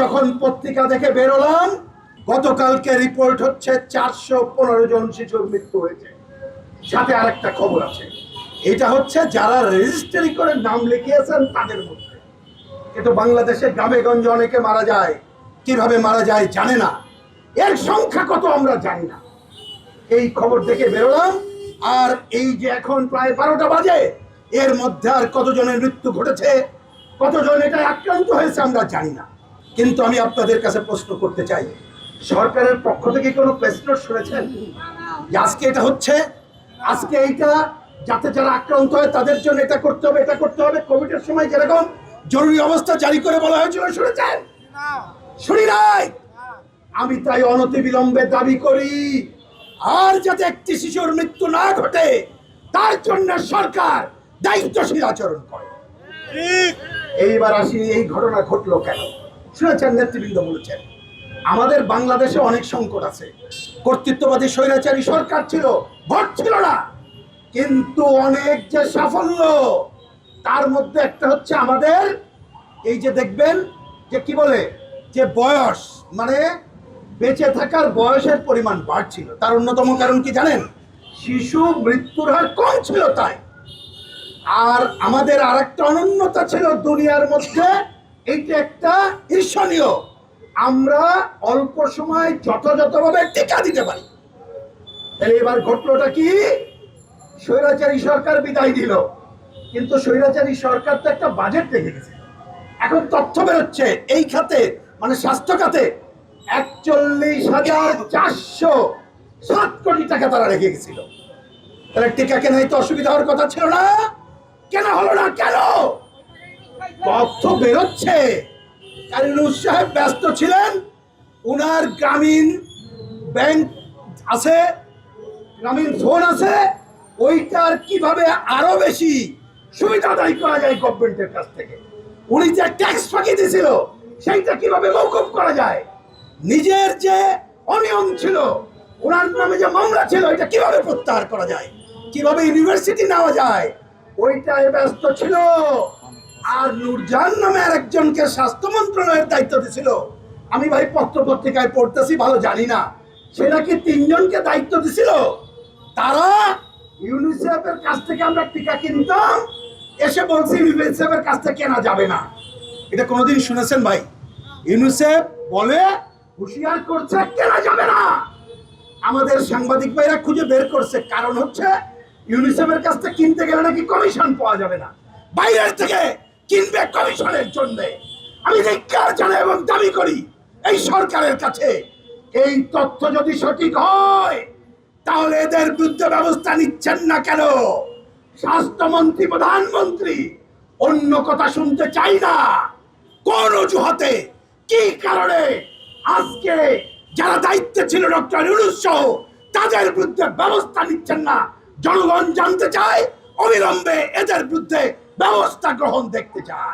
যখন পত্রিকা দেখে বেরোলাম, গতকালকে রিপোর্ট হচ্ছে 415 জন শিশুর মৃত্যু হয়েছে। সাথে আরেকটা খবর আছে, এটা হচ্ছে যারা রেজিস্ট্রি করে নাম লিখিয়েছেন তাদের মধ্যে। কিন্তু বাংলাদেশে গ্রামে গঞ্জে অনেকে মারা যায়, কিভাবে মারা যায় জানে না, এর সংখ্যা কত আমরা জানি না। এই খবর দেখে বেরোলাম, আর এই যে এখন প্রায় 12টা বাজে, এর মধ্যে আর কতজনের মৃত্যু ঘটেছে, কতজন এটা আক্রান্ত হয়েছে আমরা জানি না। কিন্তু আমি আপনাদের কাছে প্রশ্ন করতে চাই, সরকারের পক্ষ থেকে কোনো প্রেস নোট শুনেছেন যে আজকে এটা হচ্ছে, আজকে এইটা যাতে যারা আক্রান্ত হয় তাদের জন্য এটা করতে হবে, এটা করতে হবে? কোভিডের সময় যেরকম জরুরি অবস্থা জারি করে বলা হয়েছিল, শুনেছেন? শুনি নাই। আমি তাই অনতিবিলম্বে দাবি করি, আর যাতে একটি শিশুর মৃত্যু না ঘটে তার জন্য সরকার দায়িত্বশীল আচরণ করে। এইবার আসি, এই ঘটনা ঘটলো কেন? শুনেছেন, নেতৃবৃন্দ বলেছেন আমাদের বাংলাদেশে অনেক সংকট আছে, কর্তৃত্ববাদী স্বৈরাচারী সরকার ছিল, ভোট ছিল না, কিন্তু অনেক যে সাফল্য, তার মধ্যে একটা হচ্ছে আমাদের এই যে দেখবেন যে কি বলে যে বয়স, মানে বেঁচে থাকার বয়সের পরিমাণ বাড়ছিল। তার অন্যতম কারণ কি জানেন? শিশু মৃত্যুর হার কম ছিল তাই। আর আমাদের আরেকটা অনন্যতা ছিল দুনিয়ার মধ্যে, এইটা একটা ঈর্ষণীয়, আমরা অল্প সময় যথাযথভাবে টিকা দিতে পারি। তাহলে এবার ঘটলোটা কি? স্বৈরাচারী সরকার বিদায় দিল, কিন্তু স্বৈরাচারী সরকার তো একটা বাজেট রেখে গেছে। এখন তথ্য বেরোচ্ছে এই খাতে, মানে স্বাস্থ্য খাতে 41,407 কোটি টাকা তারা রেখে গেছিল। তাহলে টিকা কেনাই তো অসুবিধা হওয়ার কথা ছিল না, কেন হলো না? কেন? তথ্য বেরোচ্ছে কারুনুস সাহেব ব্যস্ত ছিলেন, উনার গ্রামীণ ব্যাংক আছে, গ্রামীণ ফোন আছে, ওইটার কিভাবে আরো বেশি সুবিধা আদায় করা যায় গভর্নমেন্টের কাছ থেকে। উনি যে ট্যাক্স ফাঁকি দিয়েছিল সেইটা কিভাবে মওকুফ করা যায়, নিজের যে অনিয়ম ছিল, ওনার নামে যে মামলা ছিল, এটা কিভাবে প্রত্যাহার করা যায়, কিভাবে ইউনিভার্সিটি নেওয়া যায়, ওইটাই ব্যস্ত ছিল। আর নূরজাহান নামে আরেকজনকে স্বাস্থ্য মন্ত্রণালয়ের দায়িত্ব দিয়েছিল। আমি ভাই পত্র পত্রিকায় পড়তেছি, ভালো জানি না, সেটা কি 3 জনকে দায়িত্ব দিছিল। তারা ইউনিসেফের কাছ থেকে আমরা টিকা কিনতাম, এসে বলছি ইউনিসেফের কাছ থেকে কেনা যাবে না। এটা কোনোদিন শুনেছেন ভাই? ইউনিসেফ বলে হুঁশিয়ার করছে কেনা যাবে না। আমাদের সাংবাদিক ভাইরা খুঁজে বের করছে, কারণ হচ্ছে ইউনিসেফের কাছ থেকে কিনতে গেলে নাকি কমিশন পাওয়া যাবে না, বাইরের থেকে কিনবে কমিশনের জন্য। আমি ধিক্কার জানাই এবং দাবি করি এই সরকারের কাছে, এই তথ্য যদি সঠিক হয় তাহলে এদের বিরুদ্ধে ব্যবস্থা নিচ্ছেন না কেন? স্বাস্থ্যমন্ত্রী, প্রধানমন্ত্রী, অন্য কথা শুনতে চাই না। কোন অজুহাতে, কি কারণে আজকে যারা দায়িত্বে ছিল ডক্টর ইউনূস সহ তাদের বিরুদ্ধে ব্যবস্থা নিচ্ছেন না? জনগণ জানতে চায়, অবিলম্বে এদের বিরুদ্ধে ব্যবস্থা গ্রহণ দেখতে চায়।